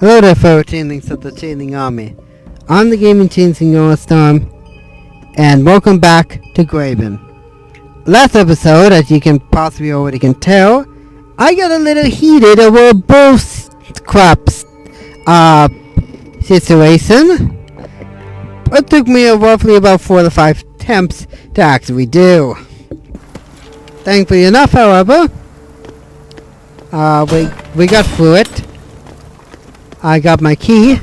Hello there, fellow changelings of the Changeling Army. I'm the gaming changeling Storm, and welcome back to Graven. Last episode, as you can possibly already can tell, I got a little heated over a bullcrap situation. It took me roughly about 4 to 5 attempts to actually do. Thankfully enough, however, we got through it. I got my key.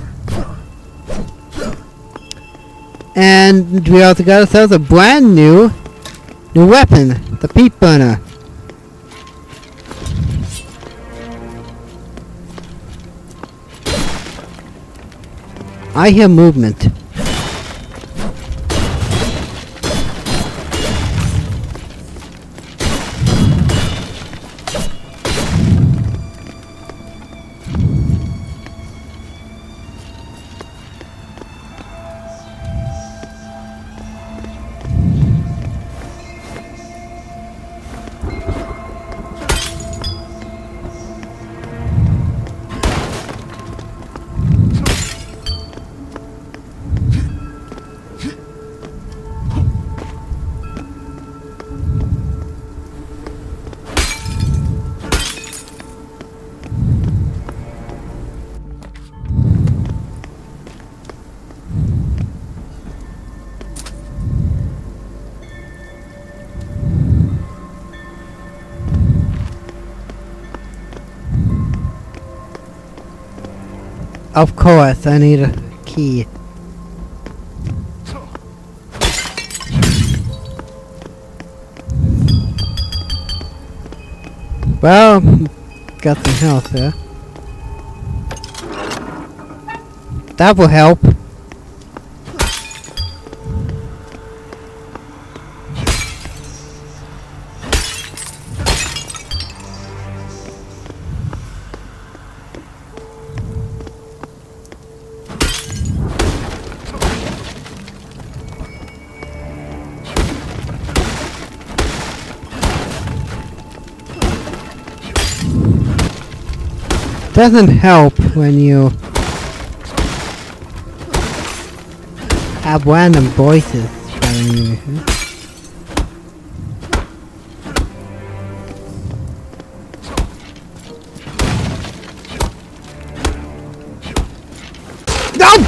And we also got ourselves a brand new weapon, the peat burner. I hear movement. Of course, I need a key. Well, got some health there. That will help. Doesn't help when you have random voices telling you. No!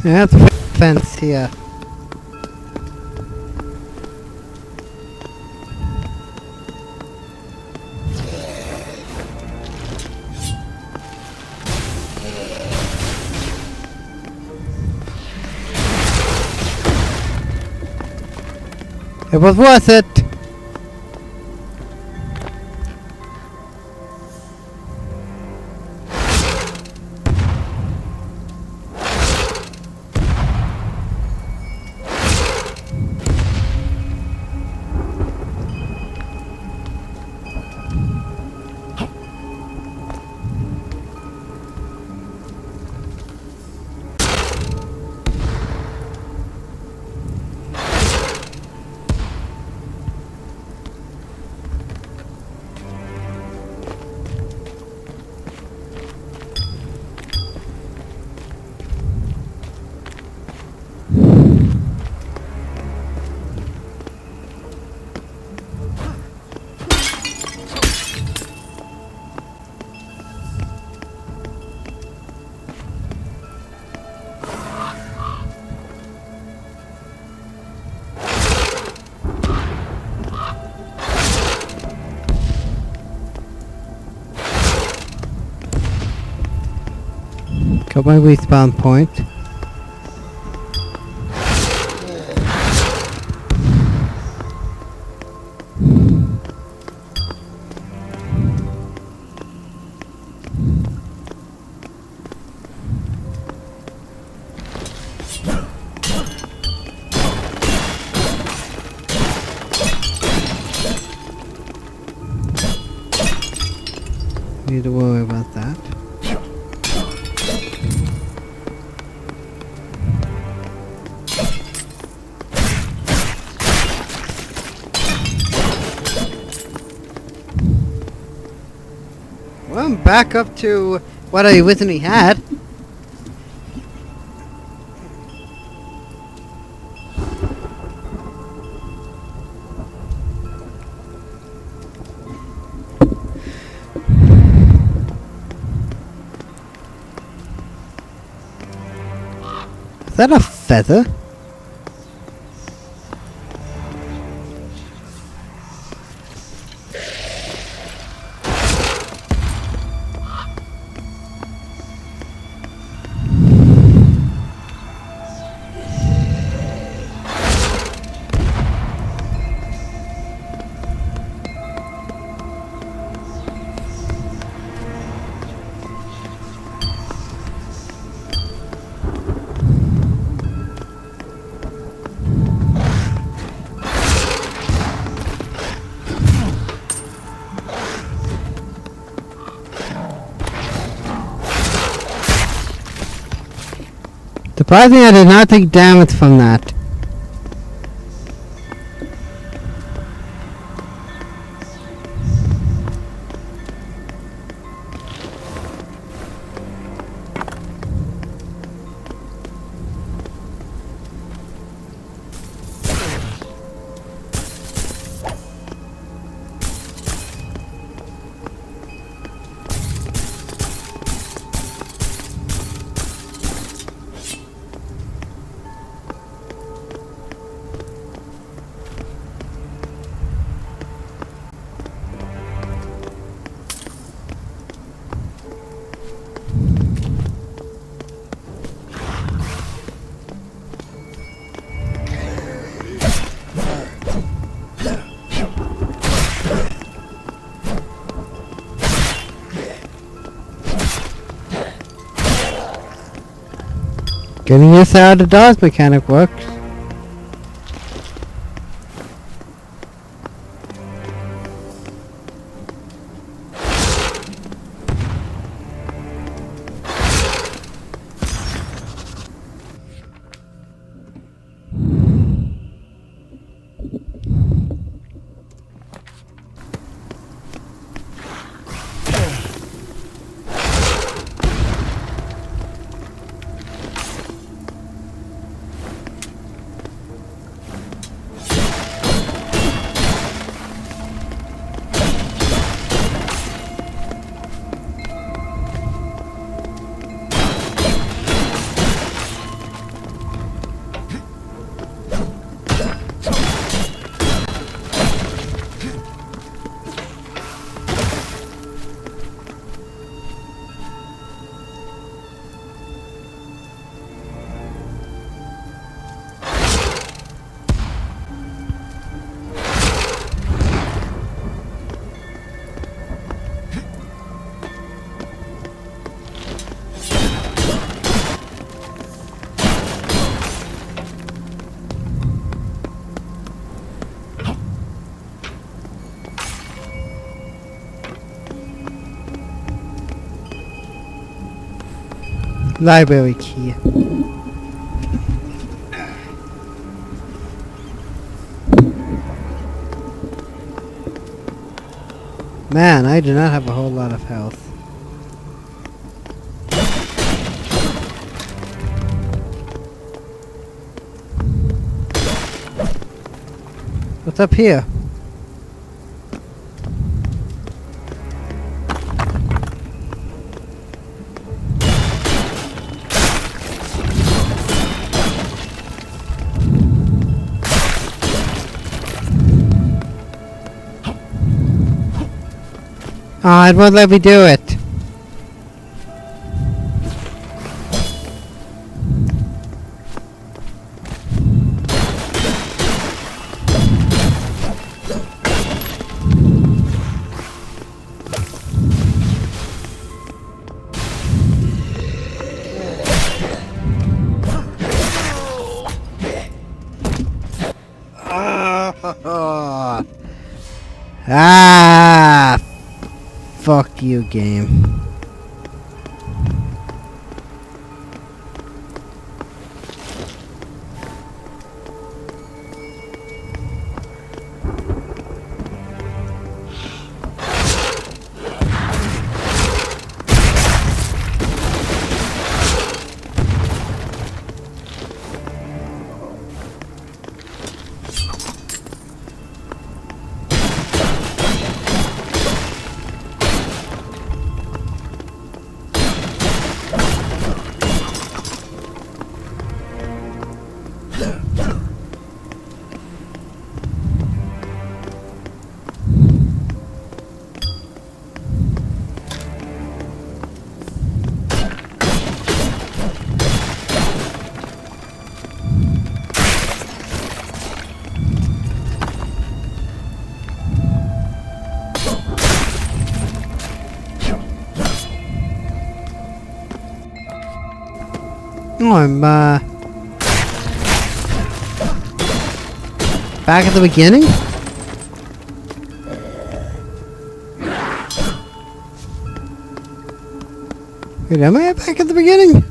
Yeah, that's a fence here. It was worth it. Got my respawn point. Need to worry about that. Well, I'm back up to what I originally had. Is that a feather? Surprisingly, I did not take damage from that. Getting used to how the dodge mechanic works. Library key. Man, I do not have a whole lot of health. What's up here? Oh, it won't let me do it. Ah! Fuck you, game. Oh, I'm back at the beginning? Wait, am I back at the beginning?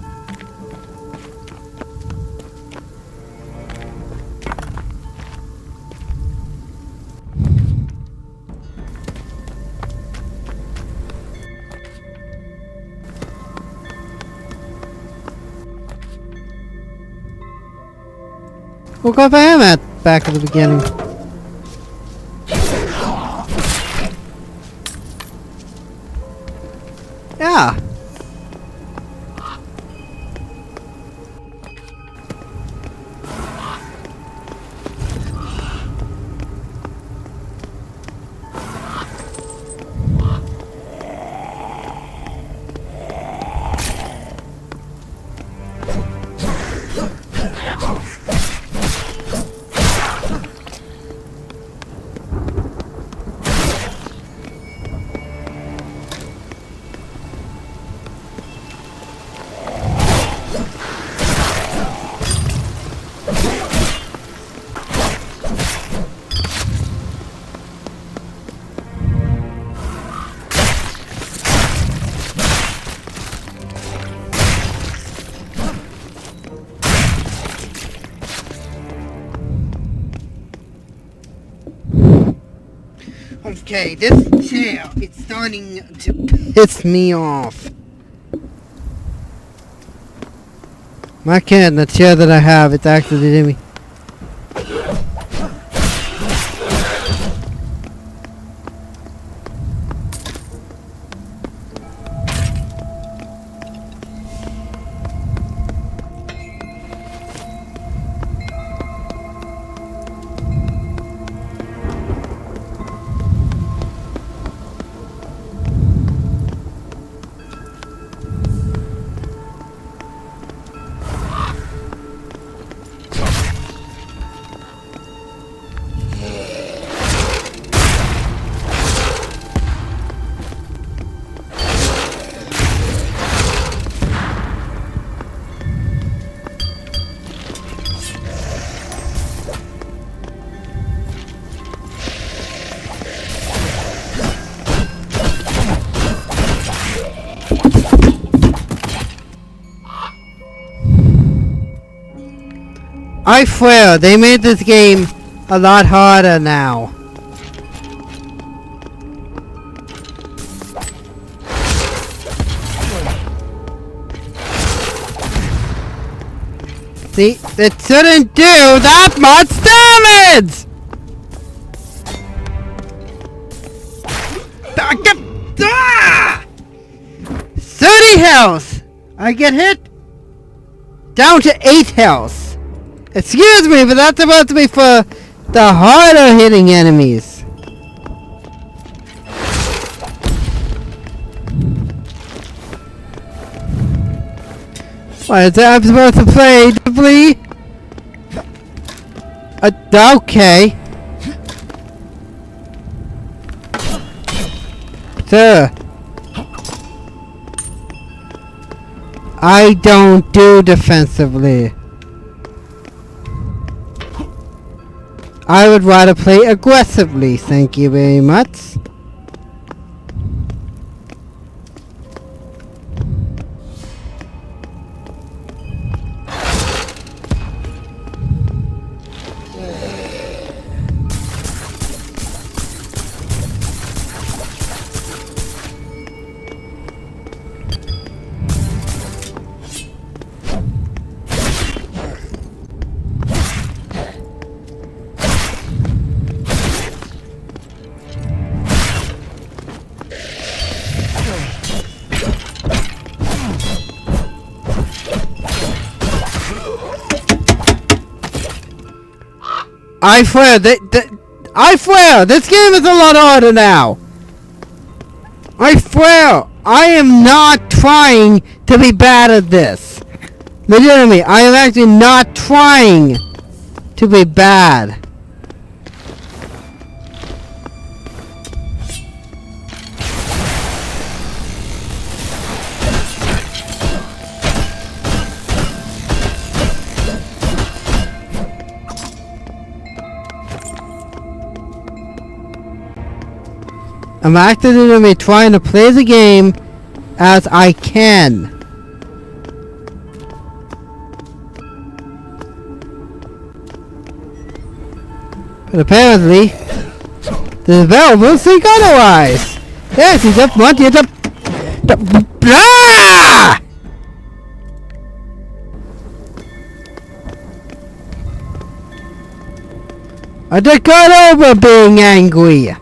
Well, if I am at back at the beginning. Yeah. Okay, this chair, it's starting to piss me off. My cat, the chair that I have, it's actually hitting me. I swear, they made this game a lot harder now. See, it shouldn't do that much damage! 30 health! I get hit down to 8 health. Excuse me, but that's supposed to be for the harder hitting enemies. What is that I'm supposed to play? Simply? Okay. Sir. I don't do defensively. I would rather play aggressively, thank you very much. I swear, I swear, this game is a lot harder now. I swear, I am not trying to be bad at this. Legitimately, I am actually not trying to be bad. I'm actually trying to play the game as I can. But apparently, the developers think otherwise. Yes, he just want you to ah! I just got over being angry.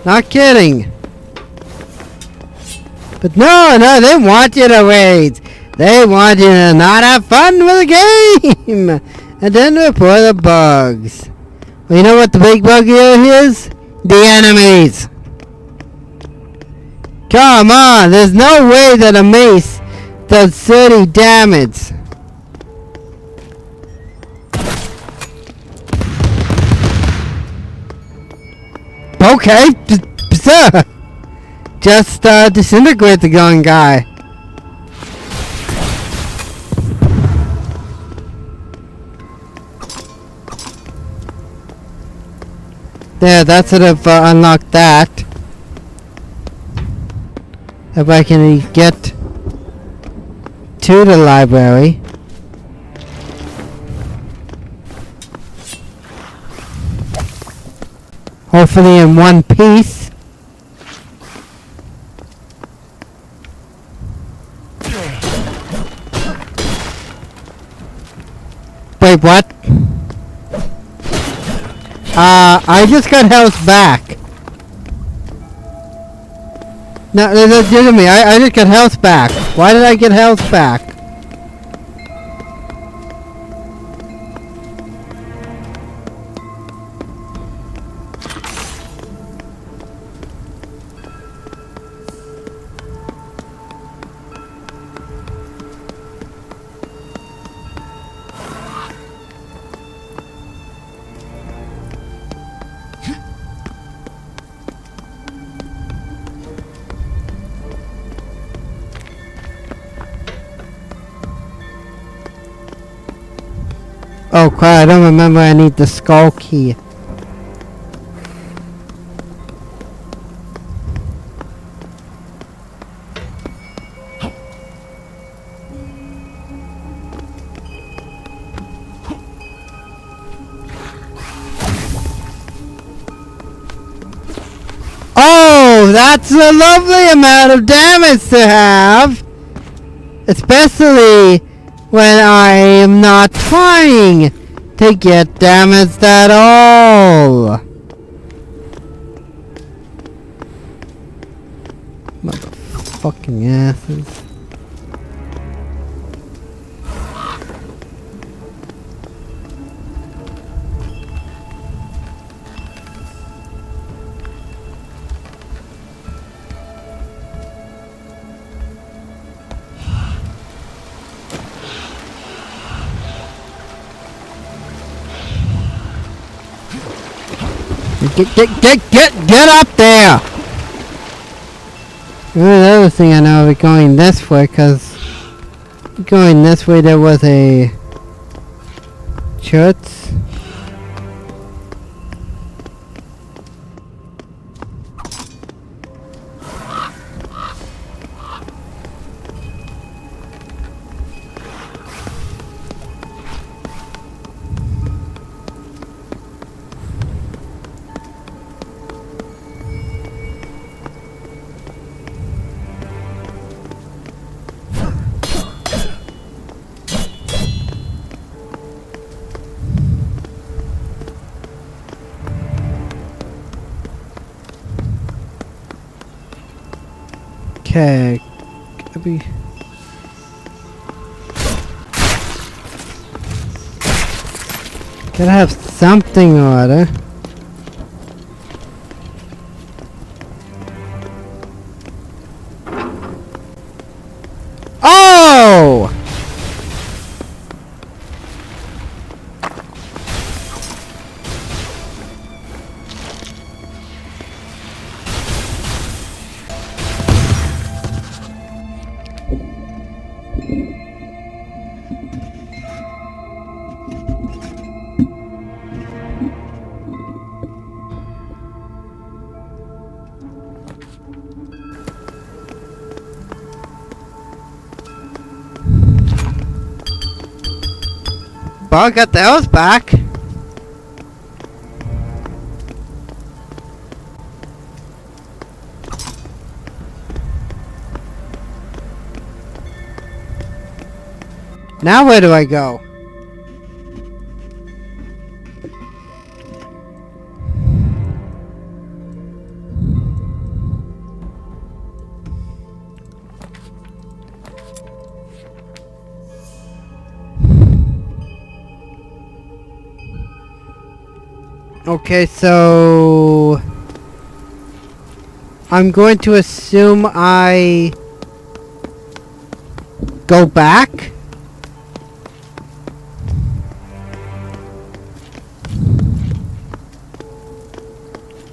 Not kidding. But no, they want you to wait. They want you to not have fun with the game. And then report the bugs. Well, you know what the big bug here is? The enemies. Come on, there's no way that a mace does 30 damage. Okay, sir. Just disintegrate the gun guy. There, that sort of unlocked that. If I can get to the library. Hopefully in one piece. Wait, what? I just got health back. No, legitimately, I just got health back. Why did I get health back? Oh crap, I don't remember I need the skull key. Oh, that's a lovely amount of damage to have! Especially when I am not trying to get damaged at all. Motherfucking asses. Get up there! The other thing I know, we're going this way, cause going this way there was a church. Okay, could be... Gotta have something or other. Oh! Well, I got those back. Now where do I go? Okay, so I'm going to assume I go back.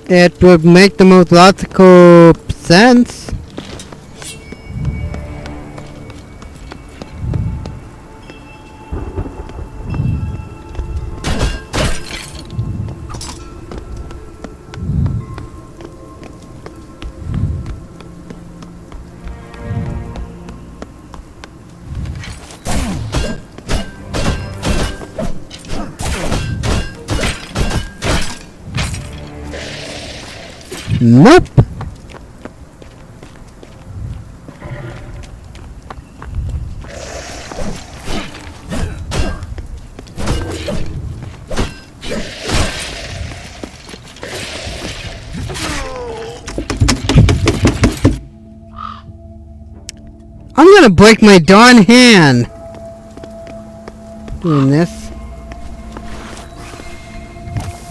It would make the most logical sense. Nope. I'm gonna break my darn hand doing this.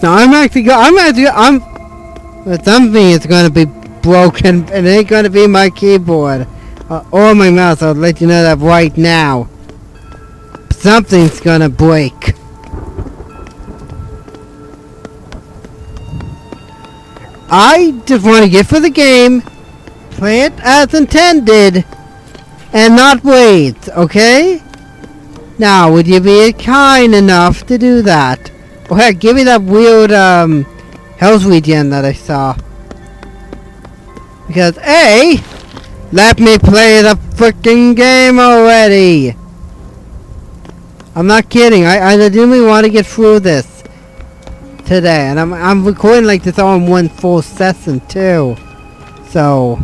No, but something is gonna be broken, and it ain't gonna be my keyboard or my mouse. I'll let you know that right now. Something's gonna break. I just want to get for the game, play it as intended, and not wait, okay? Now, would you be kind enough to do that? Oh heck, give me that weird, health regen that I saw. Because, A, let me play the freaking game already! I'm not kidding, I legitimately want to get through this today. And I'm recording like this all in one full session too. So...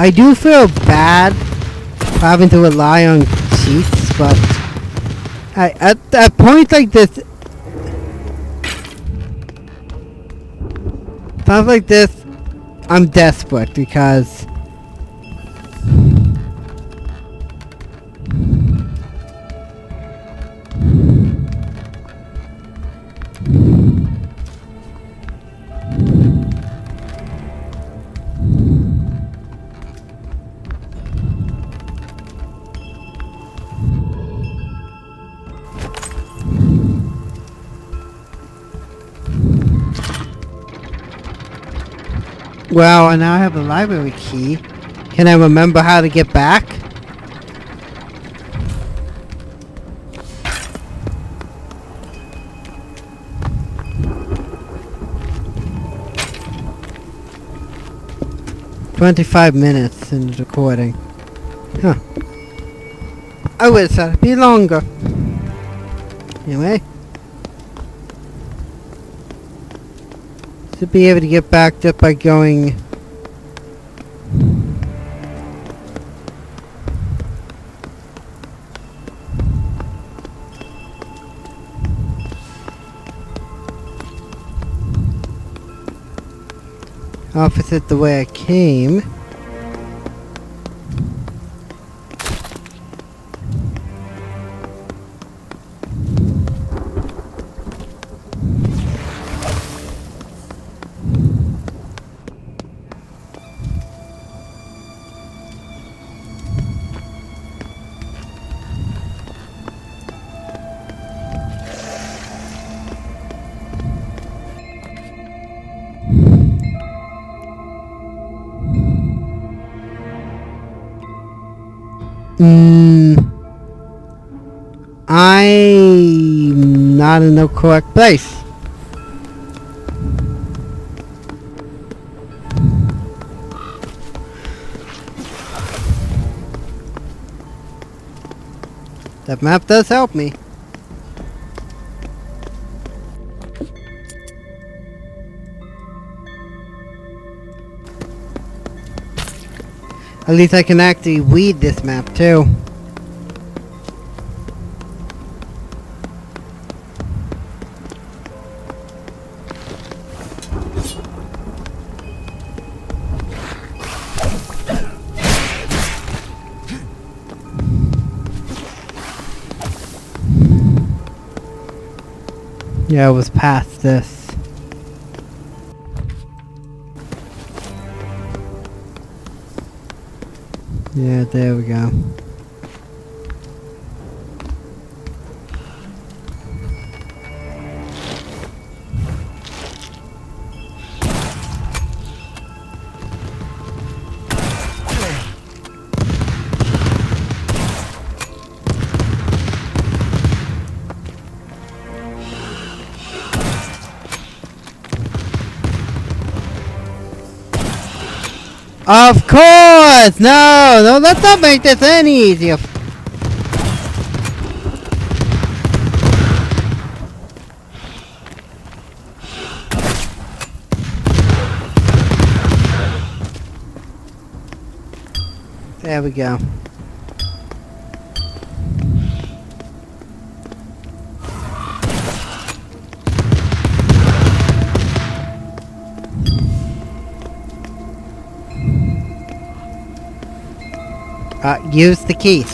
I do feel bad having to rely on cheats, but at points like this, times like this, I'm desperate because well, and now I have a library key. Can I remember how to get back? "25 minutes in the recording." Huh. I wish that'd be longer. Anyway. To be able to get back just by going Opposite the way I came. I'm not in the correct place. That map does help me. At least I can actually read this map too. Yeah, it was past this. Yeah, there we go. Of course! No, let's not make this any easier. There we go. Use the key.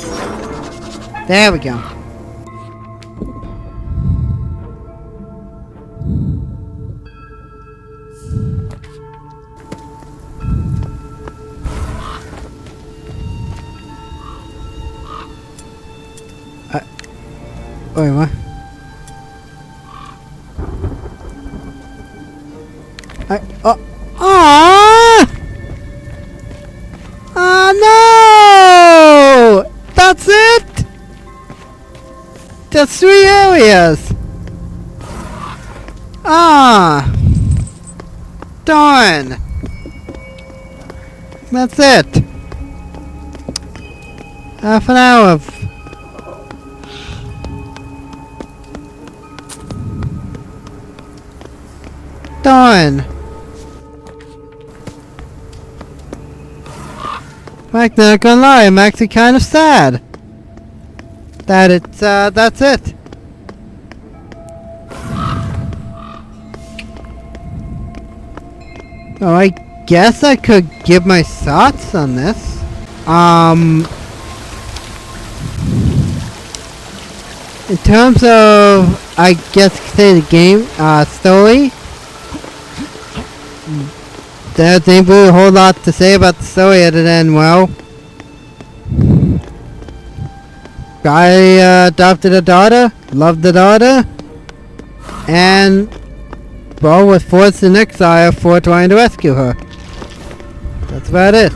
There we go. Wait, what? No! That's it? Just 3 areas. Darn. That's it. Half an hour of... Darn. Like, not gonna lie, I'm actually kind of sad that it's, that's it. Oh, I guess I could give my thoughts on this. In terms of, I guess, say the game, story, there ain't really a whole lot to say about the story other than, well, I adopted a daughter, loved the daughter, and, well, was forced in exile for trying to rescue her. That's about it.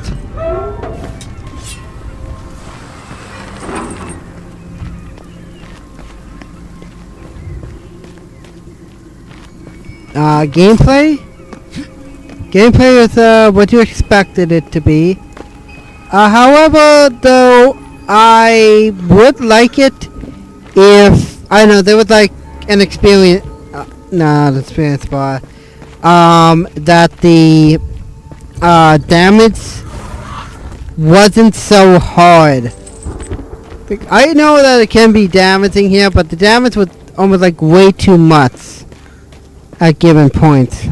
Gameplay? Gameplay is what you expected it to be. However, though, I would like it if, I don't know, there was like an experience, the experience bar, that the damage wasn't so hard. I know that it can be damaging here, but the damage was almost like way too much at given points.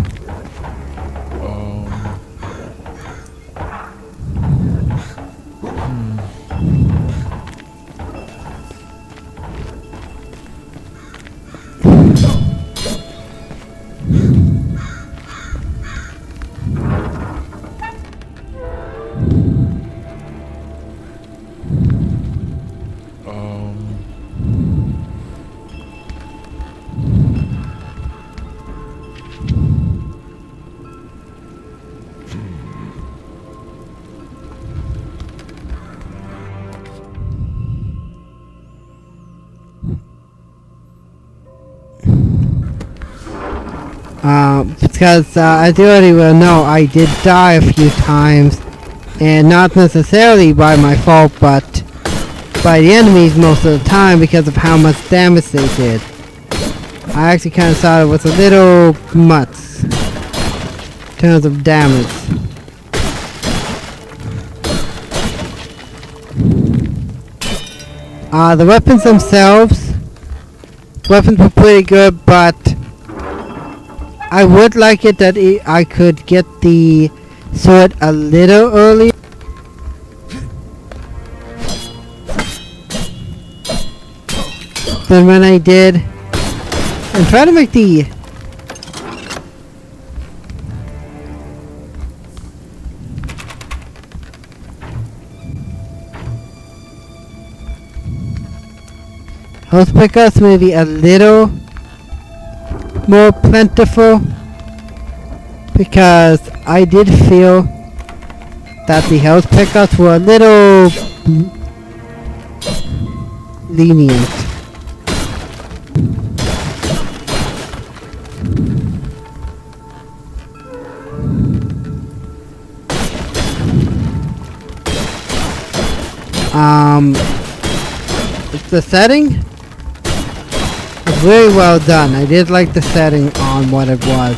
Because as you already well know, I did die a few times, and not necessarily by my fault, but by the enemies most of the time because of how much damage they did. I actually kind of thought it was a little much in terms of damage. The weapons themselves, weapons were pretty good, but I would like it that I could get the sword a little earlier. Than when I did. And try to make the health pickups maybe a little more plentiful, because I did feel that the health pickups were a little lenient. The setting was very well done. I did like the setting on what it was.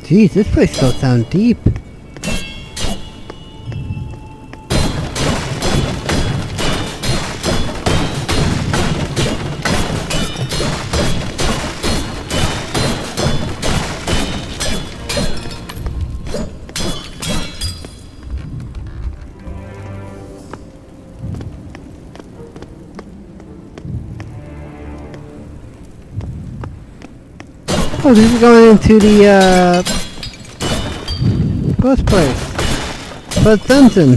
Jeez, this place goes down deep. Oh, this is going into the, first place. First dungeon.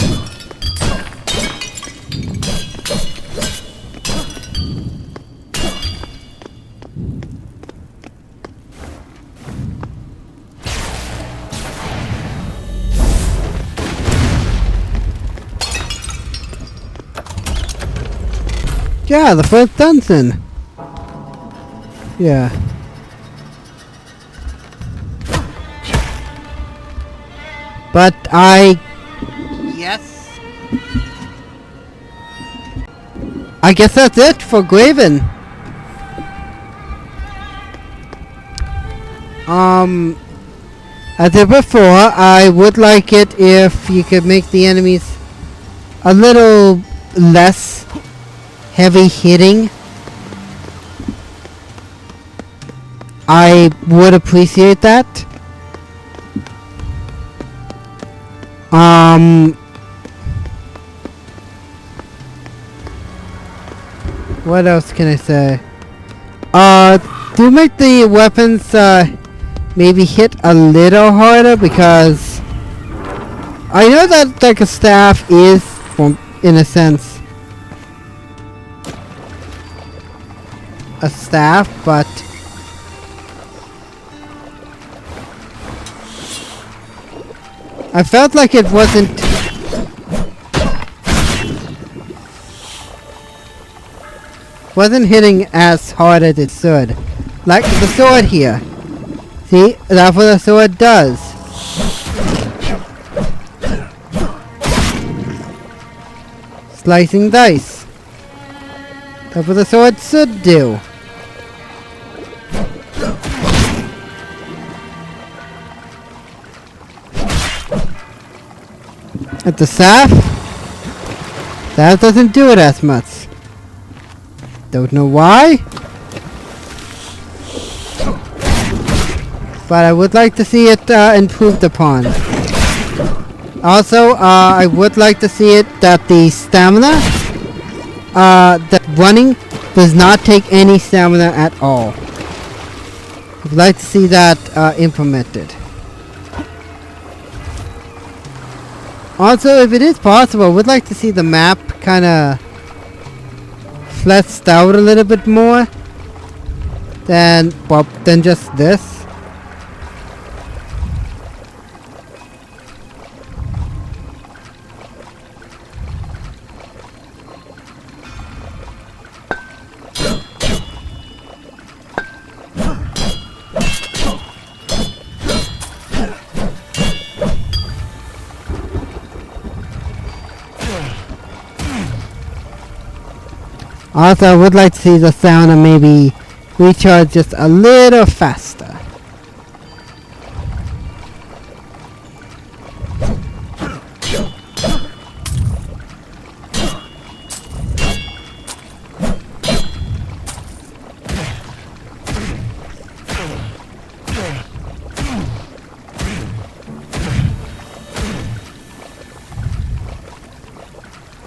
Yeah, the first dungeon. Yeah. But yes. I guess that's it for Graven. As I said before, I would like it if you could make the enemies a little less heavy hitting. I would appreciate that. What else can I say? Do make the weapons, maybe hit a little harder, because I know that, like, a staff is, well, in a sense, a staff, but I felt like it wasn't hitting as hard as it should. Like the sword here. See, that's what the sword does. Slicing dice. That's what the sword should do. At the staff, that doesn't do it as much. Don't know why, but I would like to see it improved upon. Also, I would like to see it that the stamina, that running does not take any stamina at all. I would like to see that implemented. Also, if it is possible, I would like to see the map kind of fleshed out a little bit more than just this. Also, I would like to see the sound and maybe recharge just a little faster.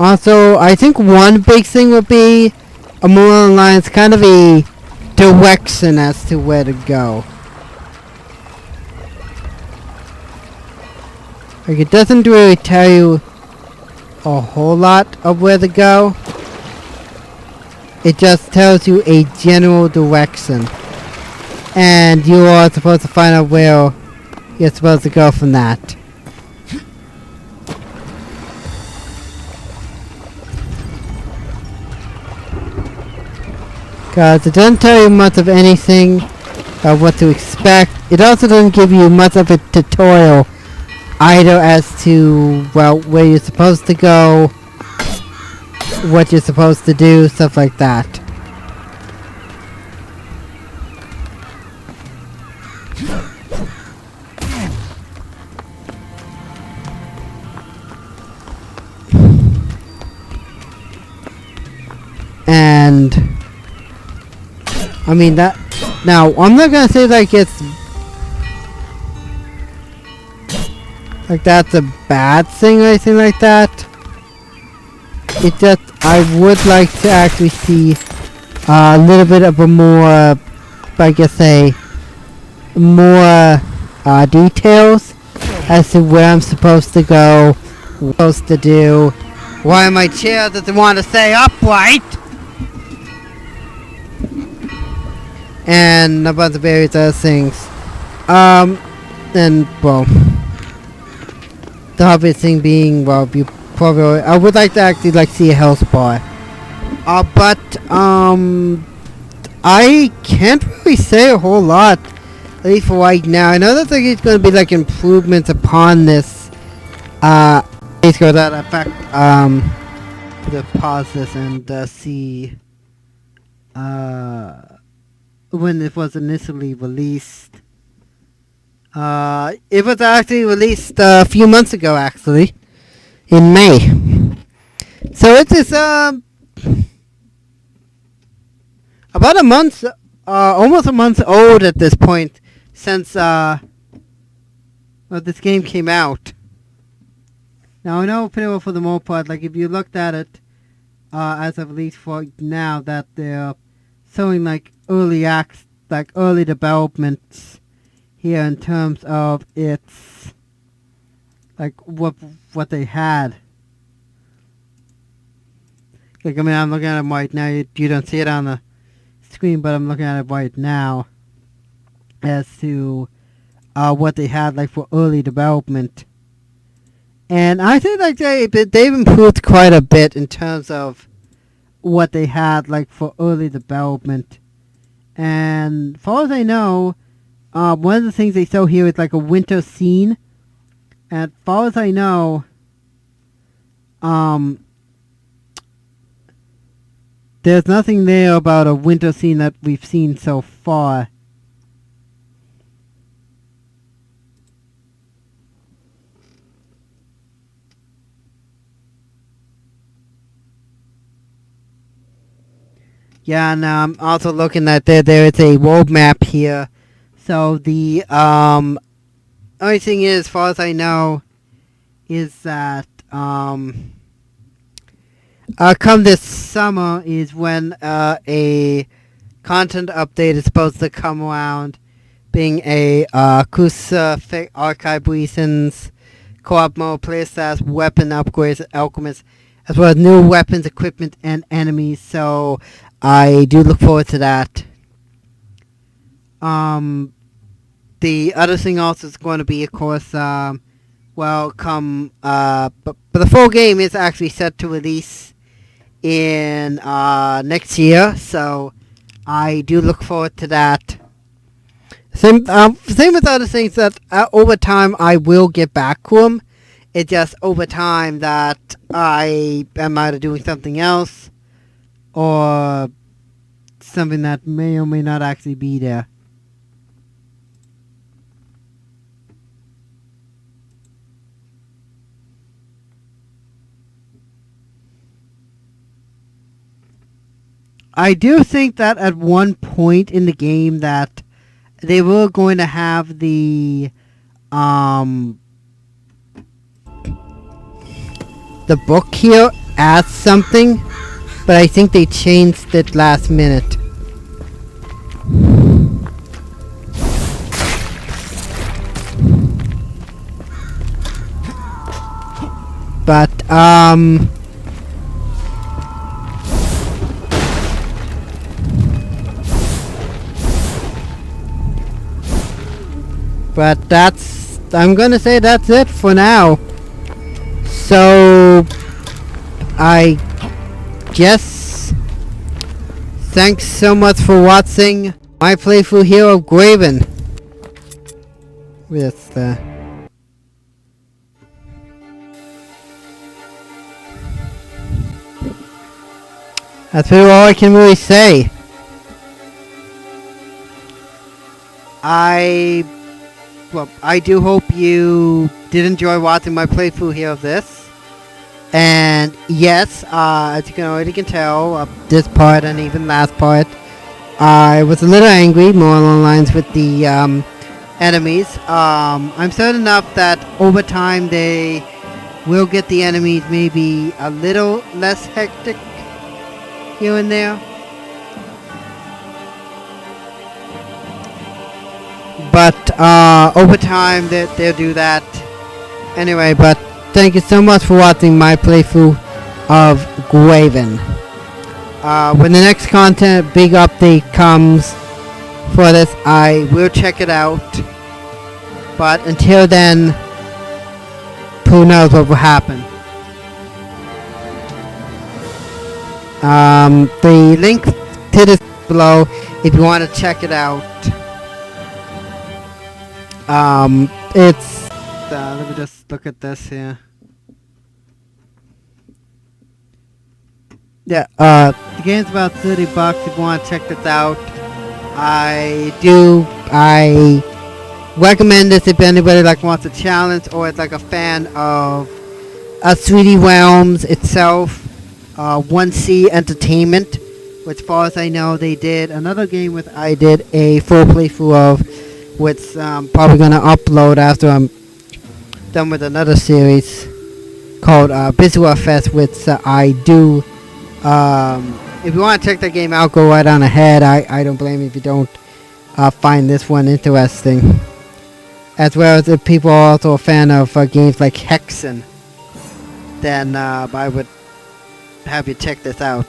Also, I think one big thing would be a more along the lines, kind of a direction as to where to go. Like, it doesn't really tell you a whole lot of where to go. It just tells you a general direction. And you are supposed to find out where you're supposed to go from that. Because it doesn't tell you much of anything about what to expect. It also doesn't give you much of a tutorial either as to, well, where you're supposed to go, what you're supposed to do, stuff like that. And I mean that. Now, I'm not gonna say like it's like that's a bad thing or anything like that. It just, I would like to actually see a little bit of a more, I guess, more details as to where I'm supposed to go, what I'm supposed to do, why my chair doesn't want to stay upright, and a bunch of various other things. And, well, the obvious thing being, well, you probably, I would like to actually, like, see a health bar. But, I can't really say a whole lot, at least for right now. I know that there's going to be, like, improvements upon this, let's go that effect, to pause this and, see, when it was initially released. It was actually released a few months ago, actually, in May. So it is about a month, almost a month old at this point, since well, this game came out. Now I know pretty well for the most part, like if you looked at it as of release for now, that they're showing like early acts, like early developments here in terms of its, like what they had. Like, I mean, I'm looking at it right now. You don't see it on the screen, but I'm looking at it right now as to what they had like for early development. And I think like they've improved quite a bit in terms of what they had like for early development. And as far as I know, one of the things they show here is like a winter scene. And as far as I know, there's nothing there about a winter scene that we've seen so far. Yeah, and I'm also looking at there is a world map here. So the only thing is, as far as I know, is that come this summer is when a content update is supposed to come around, being a Kusa Archive Reasons, co-op mode, playstyle, weapon upgrades, alchemists, as well as new weapons, equipment, and enemies. So I do look forward to that. The other thing also is going to be, of course, but the full game is actually set to release in next year, so I do look forward to that. Same with other things that over time I will get back to them. It's just over time that I am either doing something else or something that may or may not actually be there. I do think that at one point in the game that they were going to have the book here as something, but I think they changed it last minute. But I'm gonna say that's it for now. So, I guess, thanks so much for watching my playthrough here of Graven. With that's really all I can really say. I do hope you did enjoy watching my playthrough here of this. And yes, as you can already tell, this part and even last part, I was a little angry, more along the lines with the enemies. I'm certain enough that over time they will get the enemies maybe a little less hectic here and there. But over time they'll do that. Anyway, but thank you so much for watching my playthrough of Graven. When the next big update comes for this, I will check it out. But until then, who knows what will happen. The link to this below if you want to check it out. It's let me just look at this here. Yeah, the game's about $30 if you want to check this out. I recommend this if anybody wants a challenge or is a fan of 3D Realms itself. 1C Entertainment, which as far as I know they did another game with I did a full playthrough of, which I'm probably gonna upload after I'm done with another series called Visual Fest, which I do. If you want to check that game out, go right on ahead. I don't blame you if you don't find this one interesting. As well as if people are also a fan of games like Hexen, then I would have you check this out.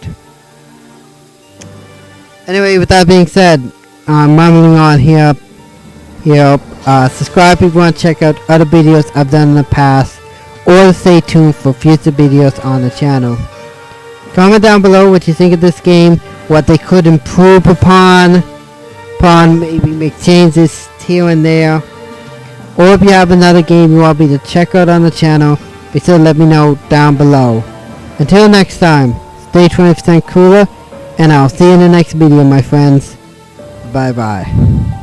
Anyway, with that being said, I'm moving on here. Subscribe if you want to check out other videos I've done in the past, or stay tuned for future videos on the channel. Comment down below what you think of this game, what they could improve upon maybe make changes here and there. Or if you have another game you want me to check out on the channel, be sure to let me know down below. Until next time, stay 20% cooler, and I'll see you in the next video, my friends. Bye bye.